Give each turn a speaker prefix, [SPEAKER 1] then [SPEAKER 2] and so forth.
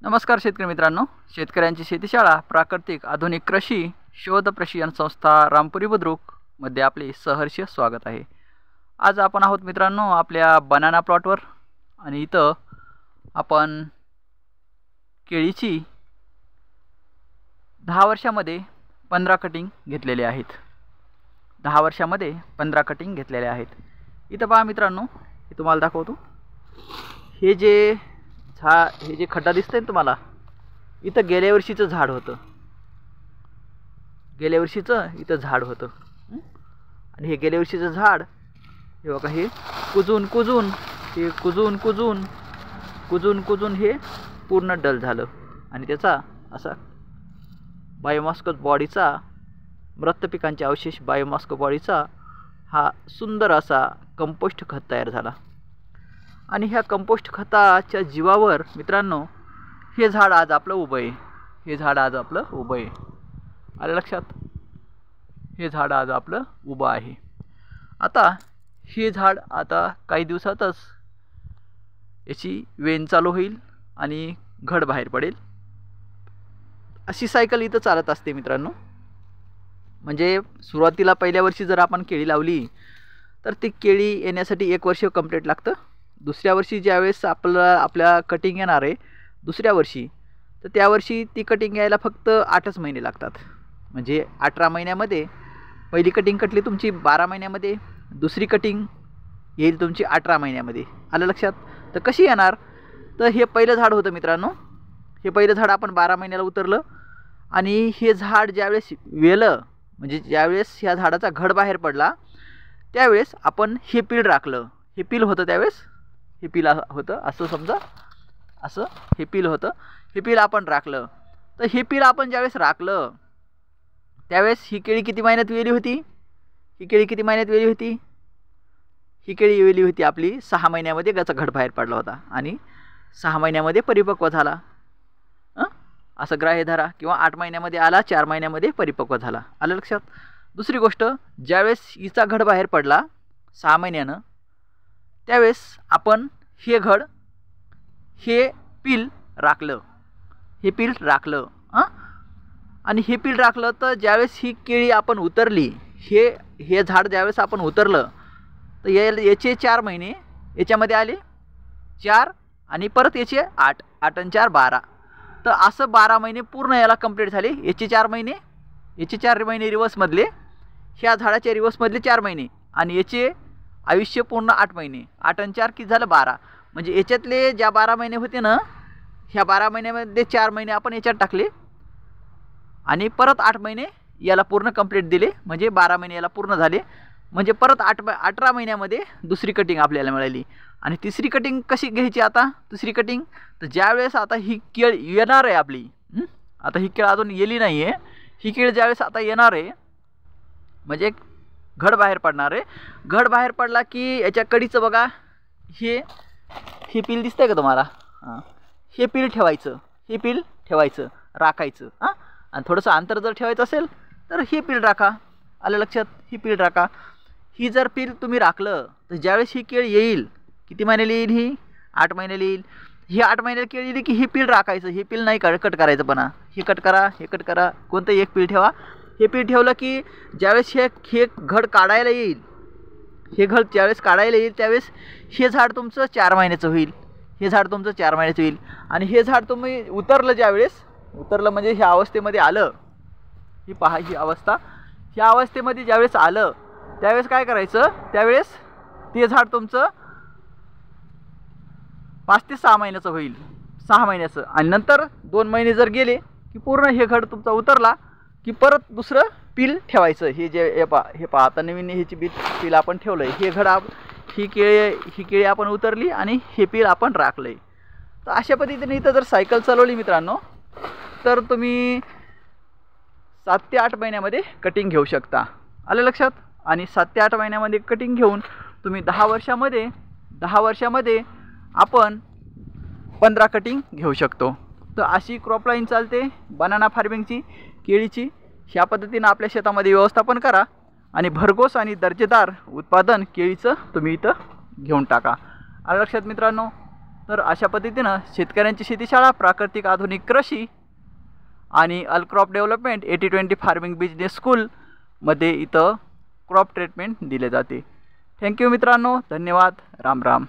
[SPEAKER 1] नमस्कार शेतकरी मित्रांनो, शेतकऱ्यांची शेतीशाळा प्राकृतिक आधुनिक कृषी शोध प्रशिक्षण संस्था रामपुरी बुद्रुक मध्ये आपले सहर्ष स्वागत आहे। आज आपण आहोत मित्रांनो आपल्या बनाना प्लॉटवर आणि इथं आपण केळीची 10 वर्षांमध्ये 15 कटिंग घेतलेले आहेत। 10 वर्षांमध्ये 15 कटिंग घेतलेले आहेत। इथं पहा मित्रांनो, हे तुम्हाला दाखवतो। हे जे खड्डा दिसतंय ना तुम्हाला, इथं गेल्या वर्षीचं झाड होतं। गेल्या वर्षीचं इथं झाड होतं आणि हे गेल्या वर्षीचं झाड हे बघा, हे कुजून कुजून हे पूर्ण डल झालं आणि त्याचा असा बायोमास बॉडीचा, मृत पिकांचे अवशेष बायोमास बॉडीचा हा सुंदर असा कंपोस्ट खत तयार झाला। आणि ह्या कंपोस्ट खताच्या जीवावर मित्रांनो हे झाड आज आपलं उभं आहे। हे झाड आज आपलं उभं आहे, आलं लक्षात? हे झाड आज आपलं उभं आहे। आता हे झाड आता काही दिवसातच याची वेन चालू होईल आणि घड बाहेर पडेल। अशी सायकल इथं चालत असते मित्रांनो। म्हणजे सुरुवातीला पहिल्या वर्षी जर आपण केळी लावली तर ती केळी येण्यासाठी 1 वर्ष कंप्लीट लागतं। दुसऱ्या वर्षी ज्यावेळेस आपल्या कटिंग येणार आहे दुसऱ्या वर्षी, तर त्या वर्षी ती कटिंग यायला फक्त 8च महिने लागतात। म्हणजे 18 महिन्यामध्ये पहिली कटिंग कटली तुमची 12 महिन्यामध्ये, दुसरी कटिंग येईल तुमची 18 महिन्यामध्ये, आलं लक्षात? तर कशी येणार? तर हे पहिलं झाड होतं मित्रांनो। हे पहिलं झाड आपण 12 महिन्याला उतरलं आणि हे झाड ज्यावेळेस वेलं, म्हणजे ज्यावेळेस ह्या झाडाचा घड बाहेर पडला त्यावेळेस आपण हे पीळ राखलं। हे पील होतं त्यावेळेस, हे पील होतं असं समजा, असं हे पील होतं। हे पील आपण राखलं। तर हे पील आपण ज्यावेळेस राखलं त्यावेळेस ही केळी किती महिन्यात वेली होती? ही केळी किती महिन्यात वेली होती? ही केळी वेली होती आपली 6 महिन्यामध्ये, त्याचा घड बाहेर पडला होता आणि 6 महिन्यामध्ये परिपक्व झाला। असं ग्राह्य धरा, किंवा 8 महिन्यामध्ये आला, 4 महिन्यामध्ये परिपक्व झाला, आलं लक्षात? दुसरी गोष्ट, ज्यावेळेस हिचा घड बाहेर पडला 6 महिन्यानं, त्यावेळेस आपण हे घड, हे पील राखलं, हे पील राखलं आणि हे पील राखलं। तर ज्यावेळेस ही केळी आपण उतरली, हे झाड ज्यावेळेस आपण उतरलं तर याचे 4 महिने याच्यामध्ये आले, 4 आणि परत याचे 8 आणि 4 12, तर असं 12 महिने पूर्ण याला कंप्लीट झाले। याचे 4 महिने रिवर्समधले, ह्या झाडाच्या रिवर्समधले 4 महिने आणि याचे आयुष्य पूर्ण 8 महिने, 8 आणि 4 किती झालं 12। म्हणजे याच्यातले ज्या 12 महिने होते ना, ह्या 12 महिन्यामध्ये 4 महिने आपण याच्यात टाकले आणि परत 8 महिने याला पूर्ण कंप्लीट दिले, म्हणजे 12 महिने याला पूर्ण झाले। म्हणजे परत 18 महिन्यामध्ये दुसरी कटिंग आपल्याला मिळाली। आणि तिसरी कटिंग कशी घ्यायची आता? तिसरी कटिंग तर ज्यावेळेस आता ही केळ येणार आहे आपली, आता ही केळ अजून येली नाही आहे, ही केळ ज्यावेळेस आता येणार आहे म्हणजे घड बाहेर पडणार आहे। घड बाहेर पडला की याच्या कडीचं बघा, हे पील दिसतंय का तुम्हाला? हे पील ठेवायचं, हे पील ठेवायचं, राखायचं आणि थोडंसं अंतर जर ठेवायचं असेल तर हे पील राखा, आलं लक्षात? ही पील राखा। ही जर पील तुम्ही राखलं तर ज्यावेळेस ही केळ येईल, किती महिन्याला येईल? ही 8 महिन्याला येईल। ही 8 महिन्याला केळ येईल की हे पील राखायचं, हे पील नाही कट करायचं पण हे कट करा, कोणतं एक पील ठेवा। हे पील ठेवलं की ज्यावेळेस हे घड काढायला येईल, हे घड ज्यावेळेस काढायला येईल त्यावेळेस हे झाड तुमचं 4 महिन्याचं होईल, हे झाड तुमचं 4 महिन्याचं होईल। आणि हे झाड तुम्ही उतरलं, ज्यावेळेस उतरलं म्हणजे ह्या अवस्थेमध्ये आलं, ही पहा ही अवस्था, ह्या अवस्थेमध्ये ज्यावेळेस आलं त्यावेळेस काय करायचं? त्यावेळेस ते झाड तुमचं 5 ते 6 महिन्याचं होईल, 6 महिन्याचं। आणि नंतर 2 महिने जर गेले की पूर्ण हे घड तुमचा उतरला की परत दुसरं पील ठेवायचं। हे जे हे पहा आता नवीन ह्याची पील आपण ठेवलं आहे, हे घड ही केळी आपण उतरली आणि हे पील आपण राखलं। तर अशा पद्धतीने इथं जर सायकल चालवली मित्रांनो तर तुम्ही 7 ते 8 महिन्यामध्ये कटिंग घेऊ शकता, आलं लक्षात? आणि 7 ते 8 महिन्यामध्ये कटिंग घेऊन तुम्ही 10 वर्षामध्ये आपण 15 कटिंग घेऊ शकतो। तर अशी क्रॉप लाईन चालते बनाना फार्मिंगची, केळीची। ह्या पद्धतीने आपल्या शेतामध्ये व्यवस्थापन करा आणि भरघोस आणि दर्जेदार उत्पादन केळीचं तुम्ही इथं घेऊन टाका, आलं लक्षात मित्रांनो? तर अशा पद्धतीनं शेतकऱ्यांची शेतीशाळा, प्राकृतिक आधुनिक कृषी आणि अल क्रॉप डेव्हलपमेंट 80-20 फार्मिंग बिझनेस स्कूलमध्ये इथं क्रॉप ट्रीटमेंट दिले जाते. थँक्यू मित्रांनो, धन्यवाद, राम राम.